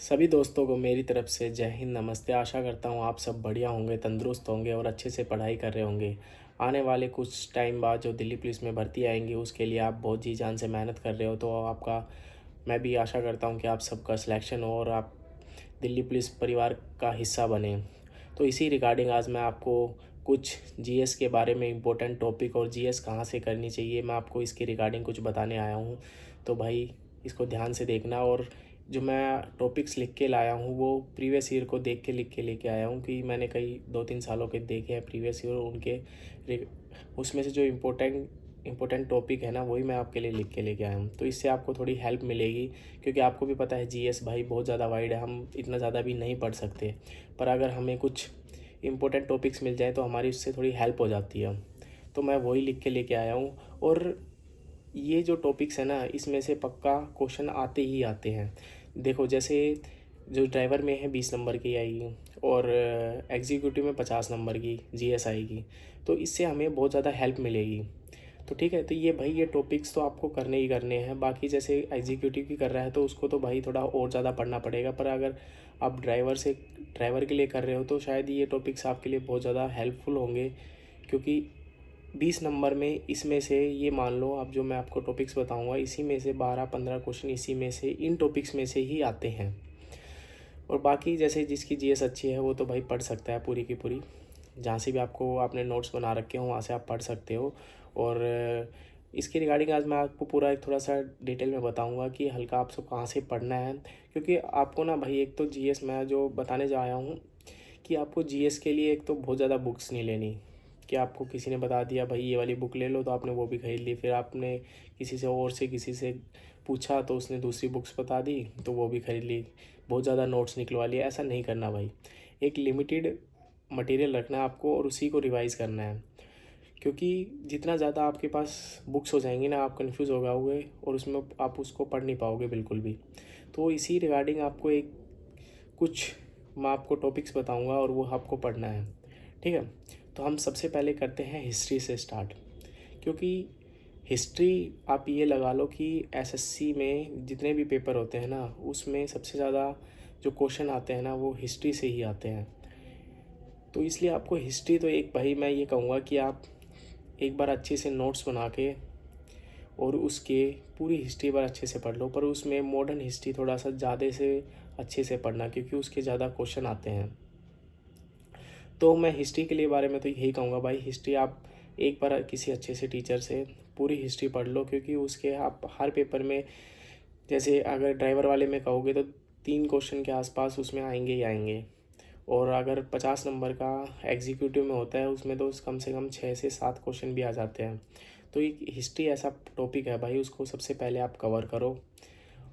सभी दोस्तों को मेरी तरफ से जय हिंद, नमस्ते। आशा करता हूँ आप सब बढ़िया होंगे, तंदुरुस्त होंगे और अच्छे से पढ़ाई कर रहे होंगे। आने वाले कुछ टाइम बाद जो दिल्ली पुलिस में भर्ती आएंगी उसके लिए आप बहुत जी जान से मेहनत कर रहे हो, तो आपका मैं भी आशा करता हूँ कि आप सबका सिलेक्शन हो और आप दिल्ली पुलिस परिवार का हिस्सा बने। तो इसी रिगार्डिंग आज मैं आपको कुछ जीएस के बारे में इम्पोर्टेंट टॉपिक और जीएस कहाँ से करनी चाहिए, मैं आपको इसके रिगार्डिंग कुछ बताने आया हूँ। तो भाई इसको ध्यान से देखना। और जो मैं टॉपिक्स लिख के लाया हूँ वो प्रीवियस ईयर को देख के लिख के लेके आया हूँ कि मैंने कई 2-3 सालों के देखे हैं प्रीवियस ईयर, उनके उसमें से जो इम्पोर्टेंट टॉपिक है ना वही मैं आपके लिए लिख के लेके आया हूँ। तो इससे आपको थोड़ी हेल्प मिलेगी, क्योंकि आपको भी पता है जीएस भाई बहुत ज़्यादा वाइड है, हम इतना ज़्यादा भी नहीं पढ़ सकते। पर अगर हमें कुछ इम्पोर्टेंट टॉपिक्स मिल जाए तो हमारी उससे थोड़ी हेल्प हो जाती है। तो मैं वही लिख के लेके आया हूँ। और ये जो टॉपिक्स है ना इसमें से पक्का क्वेश्चन आते ही आते हैं। देखो, जैसे जो ड्राइवर में है 20 नंबर की आएगी और एग्जीक्यूटिव में 50 नंबर की जीएस आएगी, तो इससे हमें बहुत ज़्यादा हेल्प मिलेगी। तो ठीक है, तो ये भाई ये टॉपिक्स तो आपको करने ही करने हैं। बाकी जैसे एग्जीक्यूटिव की कर रहा है तो उसको तो भाई थोड़ा और ज़्यादा पढ़ना पड़ेगा, पर अगर आप ड्राइवर के लिए कर रहे हो तो शायद ये टॉपिक्स आपके लिए बहुत ज़्यादा हेल्पफुल होंगे। क्योंकि 20 नंबर में इसमें से ये मान लो, अब जो मैं आपको टॉपिक्स बताऊंगा इसी में से 12-15 क्वेश्चन इसी में से इन टॉपिक्स में से ही आते हैं। और बाकी जैसे जिसकी जीएस अच्छी है वो तो भाई पढ़ सकता है पूरी की पूरी, जहाँ से भी आपको आपने नोट्स बना रखे हो वहाँ से आप पढ़ सकते हो। और इसके रिगार्डिंग आज मैं आपको पूरा एक थोड़ा सा डिटेल में बताऊंगा कि हल्का आपको कहाँ से पढ़ना है। क्योंकि आपको ना भाई एक तो जीएस मैं जो बताने जा आया हूँ कि आपको जीएस के लिए एक तो बहुत ज़्यादा बुक्स नहीं लेनी, कि आपको किसी ने बता दिया भाई ये वाली बुक ले लो तो आपने वो भी खरीद ली, फिर आपने किसी से पूछा तो उसने दूसरी बुक्स बता दी तो वो भी खरीद ली, बहुत ज़्यादा नोट्स निकलवा लिए। ऐसा नहीं करना भाई, एक लिमिटेड मटेरियल रखना है आपको और उसी को रिवाइज़ करना है। क्योंकि जितना ज़्यादा आपके पास बुक्स हो जाएंगी ना आप कन्फ्यूज़ हो जाओगे और उसमें आप उसको पढ़ नहीं पाओगे बिल्कुल भी। तो इसी रिगार्डिंग आपको एक कुछ मैं आपको टॉपिक्स बताऊंगा और वो आपको पढ़ना है। ठीक है, तो हम सबसे पहले करते हैं हिस्ट्री से स्टार्ट। क्योंकि हिस्ट्री आप ये लगा लो कि एसएससी में जितने भी पेपर होते हैं ना उसमें सबसे ज़्यादा जो क्वेश्चन आते हैं ना वो हिस्ट्री से ही आते हैं। तो इसलिए आपको हिस्ट्री तो एक भाई मैं ये कहूँगा कि आप एक बार अच्छे से नोट्स बना के और उसके पूरी हिस्ट्री पर अच्छे से पढ़ लो, पर उसमें मॉडर्न हिस्ट्री थोड़ा सा ज़्यादा से अच्छे से पढ़ना क्योंकि उसके ज़्यादा क्वेश्चन आते हैं। तो मैं हिस्ट्री के लिए बारे में तो यही कहूँगा भाई, हिस्ट्री आप एक बार किसी अच्छे से टीचर से पूरी हिस्ट्री पढ़ लो, क्योंकि उसके आप हर पेपर में जैसे अगर ड्राइवर वाले में कहोगे तो 3 क्वेश्चन के आसपास उसमें आएंगे ही आएंगे। और अगर 50 नंबर का एग्जीक्यूटिव में होता है उसमें तो कम से कम 6 से 7 क्वेश्चन भी आ जाते हैं। तो एक हिस्ट्री ऐसा टॉपिक है भाई, उसको सबसे पहले आप कवर करो।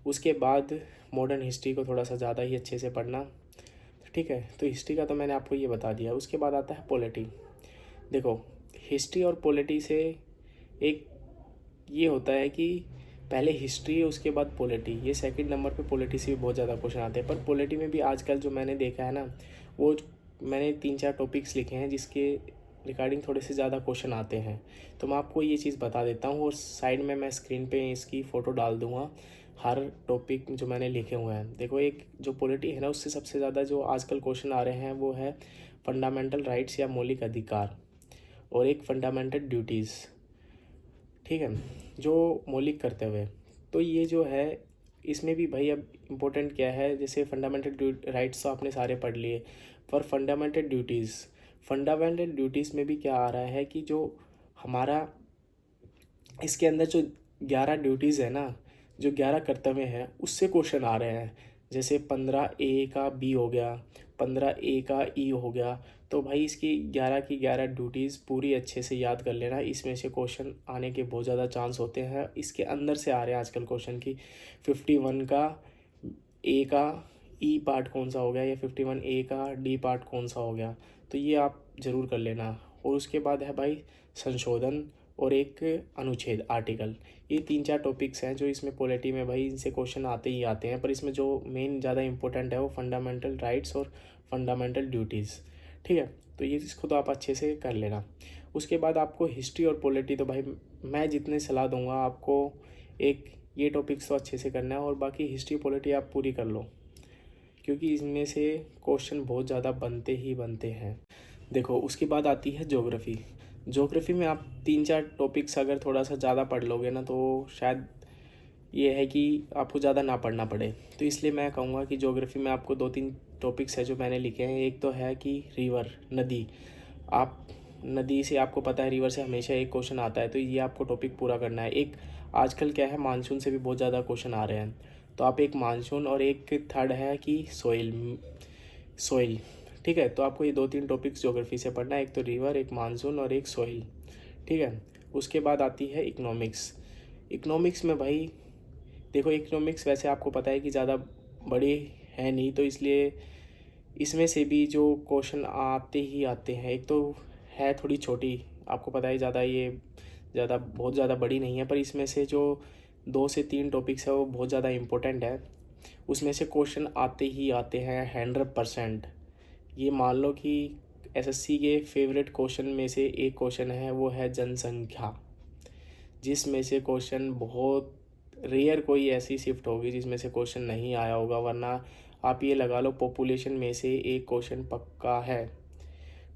उसके बाद मॉडर्न हिस्ट्री को थोड़ा सा ज़्यादा ही अच्छे से पढ़ना। ठीक है, तो हिस्ट्री का तो मैंने आपको ये बता दिया। उसके बाद आता है पॉलिटी। देखो, हिस्ट्री और पॉलिटी से एक ये होता है कि पहले हिस्ट्री उसके बाद पॉलिटी, ये सेकंड नंबर पे पॉलिटी से भी बहुत ज़्यादा क्वेश्चन आते हैं। पर पॉलिटी में भी आजकल जो मैंने देखा है ना वो मैंने 3-4 टॉपिक्स लिखे हैं जिसके रिगार्डिंग थोड़े से ज़्यादा क्वेश्चन आते हैं। तो मैं आपको ये चीज़ बता देता हूँ और साइड में मैं स्क्रीन पे इसकी फ़ोटो डाल दूँगा हर टॉपिक जो मैंने लिखे हुए हैं। देखो, एक जो पॉलिटी है ना उससे सबसे ज़्यादा जो आजकल क्वेश्चन आ रहे हैं वो है फंडामेंटल राइट्स या मौलिक अधिकार, और एक फंडामेंटल ड्यूटीज़। ठीक है, जो मौलिक कर्तव्य। तो ये जो है इसमें भी भाई अब इम्पोर्टेंट क्या है, जैसे फंडामेंटल राइट्स तो आपने सारे पढ़ लिए, पर फंडामेंटल ड्यूटीज़ में भी क्या आ रहा है कि जो हमारा इसके अंदर जो 11 ड्यूटीज़ है ना, जो 11 कर्तव्य हैं उससे क्वेश्चन आ रहे हैं। जैसे 15A का बी हो गया, 15A का ई हो गया। तो भाई इसकी 11 की 11 ड्यूटीज़ पूरी अच्छे से याद कर लेना, इसमें से क्वेश्चन आने के बहुत ज़्यादा चांस होते हैं। इसके अंदर से आ रहे हैं आजकल क्वेश्चन की 51 का ए का ई पार्ट कौन सा हो गया या 51A का डी पार्ट कौन सा हो गया। तो ये आप ज़रूर कर लेना। और उसके बाद है भाई संशोधन और एक अनुच्छेद आर्टिकल। ये 3-4 टॉपिक्स हैं जो इसमें पॉलिटी में भाई इनसे क्वेश्चन आते ही आते हैं। पर इसमें जो मेन ज़्यादा इंपॉर्टेंट है वो फंडामेंटल राइट्स और फंडामेंटल ड्यूटीज़। ठीक है, तो ये इसको तो आप अच्छे से कर लेना। उसके बाद आपको हिस्ट्री और पॉलिटी तो भाई मैं जितने सलाह दूंगा आपको, एक ये टॉपिक्स तो अच्छे से करना है और बाकी हिस्ट्री पॉलिटी आप पूरी कर लो। क्योंकि इसमें से क्वेश्चन बहुत ज़्यादा बनते ही बनते हैं। देखो उसके बाद आती है ज्योग्राफी। ज्योग्राफी में आप 3-4 टॉपिक्स अगर थोड़ा सा ज़्यादा पढ़ लोगे ना तो शायद ये है कि आपको ज़्यादा ना पढ़ना पड़े। तो इसलिए मैं कहूँगा कि ज्योग्राफी में आपको 2-3 टॉपिक्स है जो मैंने लिखे हैं। एक तो है कि रिवर, नदी। आप नदी से आपको पता है रिवर से हमेशा एक क्वेश्चन आता है, तो ये आपको टॉपिक पूरा करना है। एक आजकल क्या है, मानसून से भी बहुत ज़्यादा क्वेश्चन आ रहे हैं, तो आप एक मानसून और एक थर्ड है कि सोइल। ठीक है, तो आपको ये 2-3 टॉपिक्स ज्योग्राफी से पढ़ना है, एक तो रिवर, एक मानसून और एक सोइल। ठीक है, उसके बाद आती है इकोनॉमिक्स। इकोनॉमिक्स में भाई देखो, इकोनॉमिक्स वैसे आपको पता है कि ज़्यादा बड़ी है नहीं, तो इसलिए इसमें से भी जो क्वेश्चन आते ही आते हैं, एक तो है थोड़ी छोटी, आपको पता है ज़्यादा बहुत ज़्यादा बड़ी नहीं है, पर इसमें से जो 2 से 3 टॉपिक्स है वो बहुत ज़्यादा इम्पोर्टेंट है। उसमें से क्वेश्चन आते ही आते हैं 100%। ये मान लो कि एसएससी के फेवरेट क्वेश्चन में से एक क्वेश्चन है, वो है जनसंख्या, जिसमें से क्वेश्चन बहुत रेयर कोई ऐसी शिफ्ट होगी जिसमें से क्वेश्चन नहीं आया होगा, वरना आप ये लगा लो पॉपुलेशन में से एक क्वेश्चन पक्का है।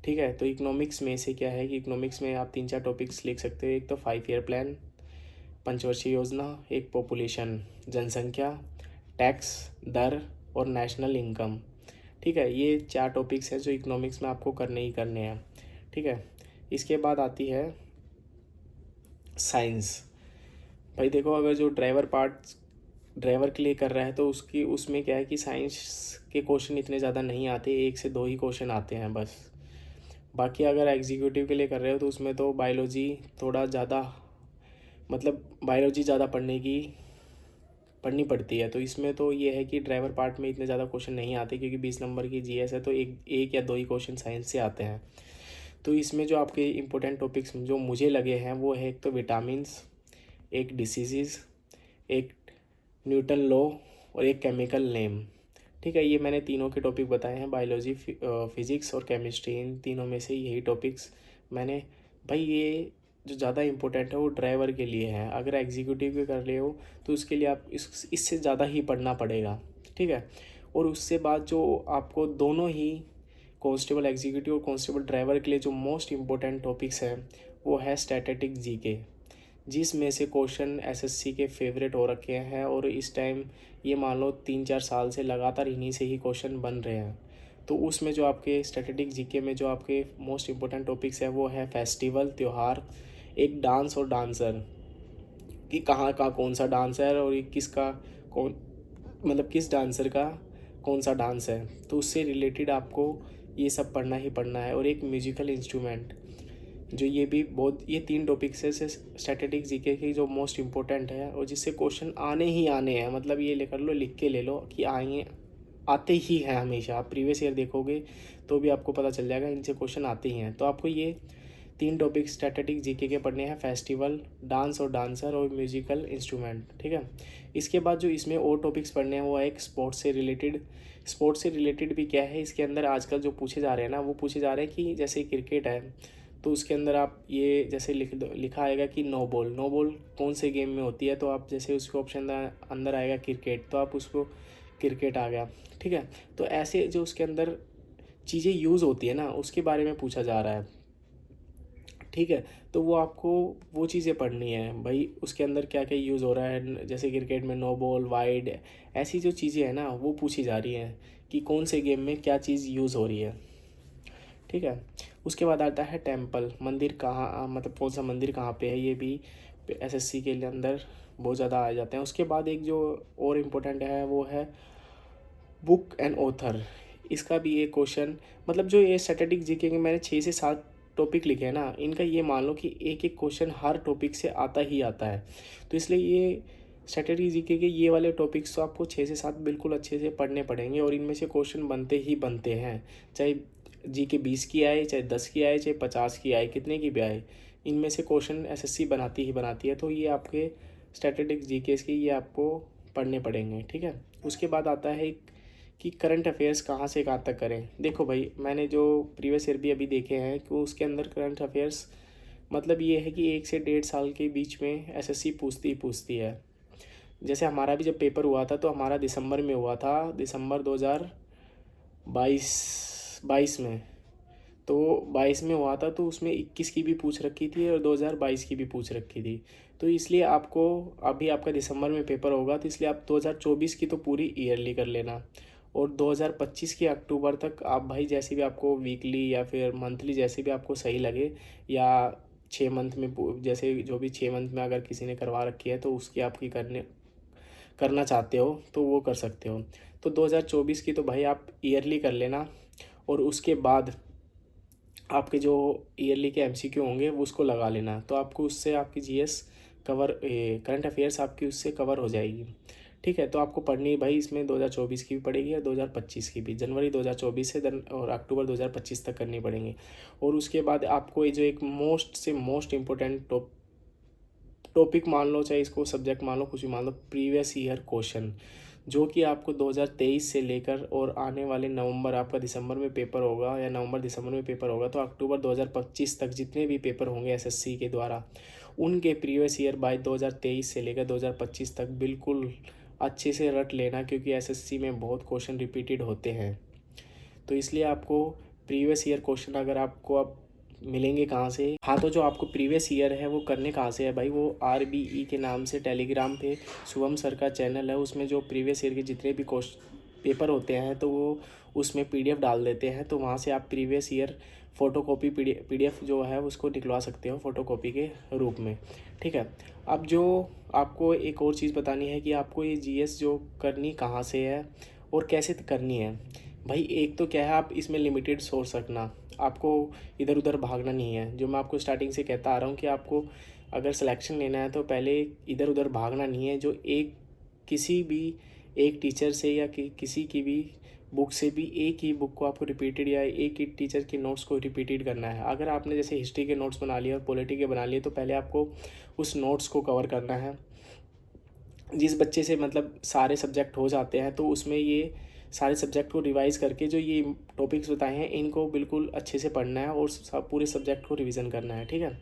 ठीक है, तो इकोनॉमिक्स में से क्या है कि इकोनॉमिक्स में आप 3-4 टॉपिक्स लिख सकते हो। एक तो 5 ईयर प्लान, पंचवर्षीय योजना, एक पॉपुलेशन, जनसंख्या, टैक्स दर और नेशनल इनकम। ठीक है, ये 4 टॉपिक्स हैं जो इकोनॉमिक्स में आपको करने ही करने हैं। ठीक है, इसके बाद आती है साइंस। भाई देखो, अगर जो ड्राइवर के लिए कर रहा है तो उसमें क्या है कि साइंस के क्वेश्चन इतने ज़्यादा नहीं आते, 1 से 2 ही क्वेश्चन आते हैं बस। बाकी अगर एग्जीक्यूटिव के लिए कर रहे हो तो उसमें तो बायोलॉजी थोड़ा ज़्यादा, मतलब बायोलॉजी ज़्यादा पढ़नी पड़ती है। तो इसमें तो ये है कि ड्राइवर पार्ट में इतने ज़्यादा क्वेश्चन नहीं आते, क्योंकि 20 नंबर की जीएस है, तो एक या 2 ही क्वेश्चन साइंस से आते हैं। तो इसमें जो आपके इंपॉर्टेंट टॉपिक्स जो मुझे लगे हैं वो है, एक तो विटामिन्स, एक डिसीज़, एक न्यूटन लॉ और एक केमिकल नेम। ठीक है, ये मैंने तीनों के टॉपिक बताए हैं, बायोलॉजी, फिज़िक्स और केमिस्ट्री। इन तीनों में से यही टॉपिक्स मैंने, भाई ये जो ज़्यादा इंपॉर्टेंट है वो ड्राइवर के लिए है। अगर एग्जीक्यूटिव के कर रहे हो तो उसके लिए आप इससे ज़्यादा ही पढ़ना पड़ेगा। ठीक है, और उससे बाद जो आपको दोनों ही कांस्टेबल एग्जीक्यूटिव और कांस्टेबल ड्राइवर के लिए जो मोस्ट इम्पोर्टेंट टॉपिक्स हैं वो है स्टैटिस्टिक जीके, जिसमें से क्वेश्चन एसएससी के फेवरेट हो रखे हैं, और इस टाइम ये मान लो 3-4 साल से लगातार इन्हीं से ही क्वेश्चन बन रहे हैं। तो उसमें जो आपके स्टैटिस्टिक जीके में जो आपके मोस्ट इम्पोर्टेंट टॉपिक्स हैं वो है फेस्टिवल, त्यौहार, एक डांस और डांसर, कि कहाँ का कौन सा डांस है और ये किसका कौन, मतलब किस डांसर का कौन सा डांस है, तो उससे रिलेटेड आपको ये सब पढ़ना ही पढ़ना है। और एक म्यूजिकल इंस्ट्रूमेंट, जो ये भी बहुत, ये 3 टॉपिक्स है स्टैटिस्टिक जीके की जो मोस्ट इम्पोर्टेंट है और जिससे क्वेश्चन आने ही आने हैं। मतलब ये ले कर लो, लिख के ले लो कि आते ही हैं हमेशा। आप प्रीवियस ईयर देखोगे तो भी आपको पता चल जाएगा, इनसे क्वेश्चन आते ही हैं। तो आपको ये 3 टॉपिक स्टैटिस्टिक जीके के पढ़ने हैं, फेस्टिवल, डांस और डांसर और म्यूजिकल इंस्ट्रूमेंट। ठीक है, इसके बाद जो इसमें और टॉपिक्स पढ़ने हैं वो है एक स्पोर्ट्स से रिलेटेड भी क्या है, इसके अंदर आजकल जो पूछे जा रहे हैं ना, वो पूछे जा रहे हैं कि जैसे क्रिकेट है तो उसके अंदर आप ये जैसे लिखा आएगा कि नो बॉल कौन से गेम में होती है, तो आप जैसे उसके ऑप्शन अंदर आएगा क्रिकेट, तो आप उसको क्रिकेट आ गया। ठीक है, तो ऐसे जो उसके अंदर चीज़ें यूज़ होती है ना, उसके बारे में पूछा जा रहा है। ठीक है, तो वो आपको वो चीज़ें पढ़नी है भाई, उसके अंदर क्या क्या यूज़ हो रहा है। जैसे क्रिकेट में नो बॉल, वाइड, ऐसी जो चीज़ें हैं ना वो पूछी जा रही हैं कि कौन से गेम में क्या चीज़ यूज़ हो रही है। ठीक है, उसके बाद आता है टेम्पल, मंदिर कहाँ, मतलब कौन सा मंदिर कहाँ पे है, ये भी एसएससी के लिए अंदर बहुत ज़्यादा आ जाते हैं। उसके बाद एक जो और इम्पोर्टेंट है वो है बुक एंड ऑथर। इसका भी एक क्वेश्चन, मतलब जो ये स्टैटिस्टिक जीके के मैंने 6 से 7 टॉपिक लिखे हैं ना, इनका ये मान लो कि एक एक क्वेश्चन हर टॉपिक से आता ही आता है। तो इसलिए ये स्टैटिस्टिक जीके के ये वाले टॉपिक्स तो आपको 6 से 7 बिल्कुल अच्छे से पढ़ने पड़ेंगे, और इनमें से क्वेश्चन बनते ही बनते हैं, चाहे जीके 20 की आए, चाहे 10 की आए, चाहे 50 की आए, कितने की भी आए, इनमें से क्वेश्चन एसएससी बनाती ही बनाती है। तो ये आपके स्टैटिस्टिक जीके के ये आपको पढ़ने पड़ेंगे। ठीक है, उसके बाद आता है कि करंट अफेयर्स कहाँ से कहाँ तक करें। देखो भाई, मैंने जो प्रीवियस ईयर भी अभी देखे हैं कि उसके अंदर करंट अफेयर्स, मतलब ये है कि 1 से 1.5 साल के बीच में एसएससी पूछती है। जैसे हमारा भी जब पेपर हुआ था तो हमारा दिसंबर में हुआ था, दिसंबर 2022 में। तो 22 में हुआ था, तो उसमें 21 की भी पूछ रखी थी और 2022 की भी पूछ रखी थी। तो इसलिए आपको, अभी आपका दिसंबर में पेपर होगा तो इसलिए आप 2024 की तो पूरी ईयरली कर लेना, और 2025 की अक्टूबर तक आप भाई जैसे भी आपको वीकली या फिर मंथली जैसे भी आपको सही लगे, या 6 मंथ में जैसे जो भी 6 मंथ में अगर किसी ने करवा रखी है तो उसकी आपकी करना चाहते हो तो वो कर सकते हो। तो 2024 की तो भाई आप ईयरली कर लेना, और उसके बाद आपके जो ईयरली के एमसीक्यू होंगे वो उसको लगा लेना, तो आपको उससे आपकी जीएस कवर, करंट अफेयर्स आपकी उससे कवर हो जाएगी। ठीक है, तो आपको पढ़नी भाई इसमें 2024 की भी पड़ेगी और 2025 की भी, जनवरी 2024 से और अक्टूबर 2025 तक करनी पड़ेंगी। और उसके बाद आपको ये जो एक मोस्ट से मोस्ट इम्पोर्टेंट टॉपिक मान लो, चाहे इसको सब्जेक्ट मान लो, कुछ भी मान लो, प्रीवियस ईयर क्वेश्चन, जो कि आपको 2023 से लेकर और आने वाले नवंबर, आपका दिसंबर में पेपर होगा या नवंबर दिसंबर में पेपर होगा, तो अक्टूबर 2025 तक जितने भी पेपर होंगे एसएससी के द्वारा, उनके प्रीवियस ईयर बाय 2023 से लेकर 2025 तक बिल्कुल अच्छे से रट लेना, क्योंकि एसएससी में बहुत क्वेश्चन रिपीटेड होते हैं। तो इसलिए आपको प्रीवियस ईयर क्वेश्चन अगर आपको अब मिलेंगे कहाँ से, हाँ, तो जो आपको प्रीवियस ईयर है वो करने कहाँ से है भाई, वो आरबीई के नाम से टेलीग्राम पे शुभम सर का चैनल है, उसमें जो प्रीवियस ईयर के जितने भी पेपर होते हैं तो वो उसमें पीडीएफ डाल देते हैं, तो वहाँ से आप प्रीवियस ईयर फ़ोटोकॉपी पीडीएफ जो है उसको निकलवा सकते हो फ़ोटोकॉपी के रूप में। ठीक है, अब जो आपको एक और चीज़ बतानी है कि आपको ये जीएस जो करनी कहाँ से है और कैसे करनी है। भाई एक तो क्या है, आप इसमें लिमिटेड सोर्स रखना, आपको इधर उधर भागना नहीं है। जो मैं आपको स्टार्टिंग से कहता आ रहा हूँ कि आपको अगर सिलेक्शन लेना है तो पहले इधर उधर भागना नहीं है, जो किसी भी एक टीचर से या किसी की भी बुक से भी एक ही बुक को आपको रिपीटेड, या एक ही टीचर के नोट्स को रिपीटेड करना है। अगर आपने जैसे हिस्ट्री के नोट्स बना लिए और पॉलिटी के बना लिए, तो पहले आपको उस नोट्स को कवर करना है। जिस बच्चे से मतलब सारे सब्जेक्ट हो जाते हैं तो उसमें ये सारे सब्जेक्ट को रिवाइज़ करके जो ये टॉपिक्स बताए हैं इनको बिल्कुल अच्छे से पढ़ना है और पूरे सब्जेक्ट को रिवीजन करना है। ठीक है,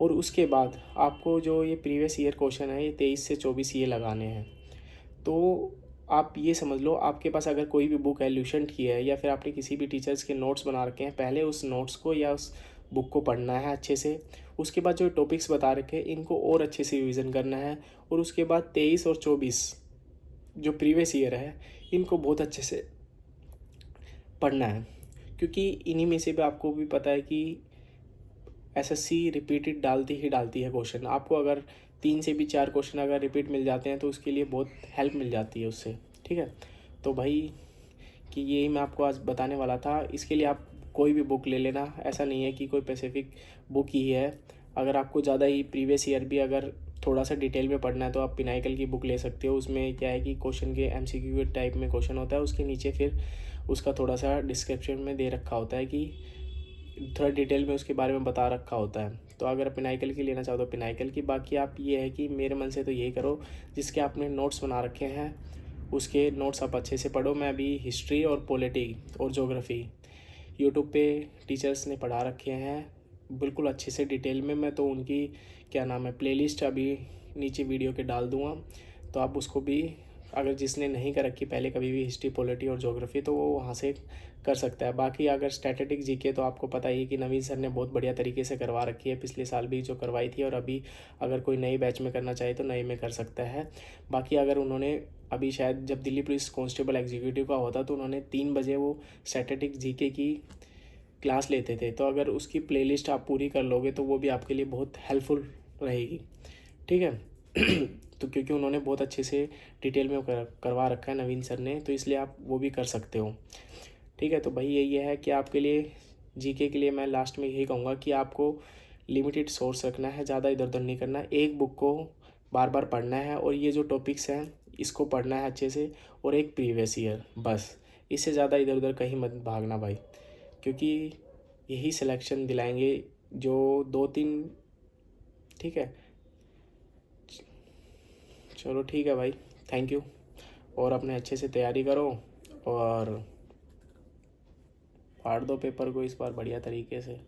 और उसके बाद आपको जो ये प्रीवियस ईयर क्वेश्चन है ये 23 से 24 ये लगाने हैं। तो आप ये समझ लो, आपके पास अगर कोई भी बुक है ल्यूसेंट की है या फिर आपने किसी भी टीचर्स के नोट्स बना रखे हैं, पहले उस नोट्स को या उस बुक को पढ़ना है अच्छे से। उसके बाद जो टॉपिक्स बता रखे हैं इनको और अच्छे से रिवीजन करना है, और उसके बाद 23 और 24 जो प्रीवियस ईयर है इनको बहुत अच्छे से पढ़ना है, क्योंकि इन्हीं में से भी आपको भी पता है कि एसएससी रिपीटेड डालती ही डालती है क्वेश्चन। आपको अगर 3 से भी 4 क्वेश्चन अगर रिपीट मिल जाते हैं तो उसके लिए बहुत हेल्प मिल जाती है उससे। ठीक है, तो भाई कि यही मैं आपको आज बताने वाला था। इसके लिए आप कोई भी बुक ले लेना, ऐसा नहीं है कि कोई स्पेसिफिक बुक ही है। अगर आपको ज़्यादा ही प्रीवियस ईयर भी अगर थोड़ा सा डिटेल में पढ़ना है तो आप पिनाइकल की बुक ले सकते हो। उसमें क्या है कि क्वेश्चन के एमसीक्यू के टाइप में क्वेश्चन होता है, उसके नीचे फिर उसका थोड़ा सा डिस्क्रिप्शन में दे रखा होता है कि थोड़ा डिटेल में उसके बारे में बता रखा होता है। तो अगर पिनाइकल की लेना चाहो तो पिनाइकल की। बाकी आप ये है कि मेरे मन से तो यही करो, जिसके आपने नोट्स बना रखे हैं उसके नोट्स आप अच्छे से पढ़ो। मैं अभी हिस्ट्री और पॉलिटी और ज्योग्राफ़ी यूट्यूब पे टीचर्स ने पढ़ा रखे हैं बिल्कुल अच्छे से डिटेल में। मैं तो उनकी क्या नाम है प्लेलिस्ट अभी नीचे वीडियो के डाल दूँगा, तो आप उसको भी, अगर जिसने नहीं कर रखी पहले कभी भी हिस्ट्री पॉलिटी और ज्योग्राफी, तो वो वहाँ से कर सकता है। बाकी अगर स्टैटिस्टिक जीके तो आपको पता ही है कि नवीन सर ने बहुत बढ़िया तरीके से करवा रखी है, पिछले साल भी जो करवाई थी, और अभी अगर कोई नई बैच में करना चाहे तो नए में कर सकता है। बाकी अगर उन्होंने अभी शायद जब दिल्ली पुलिस कांस्टेबल एग्जीक्यूटिव का होता तो उन्होंने 3 बजे वो स्टैटिस्टिक जीके की क्लास लेते थे, तो अगर उसकी प्लेलिस्ट आप पूरी कर लोगे तो वो भी आपके लिए बहुत हेल्पफुल रहेगी। ठीक है तो क्योंकि उन्होंने बहुत अच्छे से डिटेल में करवा रखा है नवीन सर ने, तो इसलिए आप वो भी कर सकते हो। ठीक है, तो भाई यही है कि आपके लिए जीके के लिए मैं लास्ट में यही कहूँगा कि आपको लिमिटेड सोर्स रखना है, ज़्यादा इधर उधर नहीं करना, एक बुक को बार बार पढ़ना है और ये जो टॉपिक्स हैं इसको पढ़ना है अच्छे से, और एक प्रीवियस ईयर, बस। इससे ज़्यादा इधर उधर कहीं मत भागना भाई, क्योंकि यही सिलेक्शन दिलाएंगे जो 2-3। ठीक है, चलो ठीक है भाई, थैंक यू। और अपने अच्छे से तैयारी करो और फाड़ दो पेपर को इस बार बढ़िया तरीके से।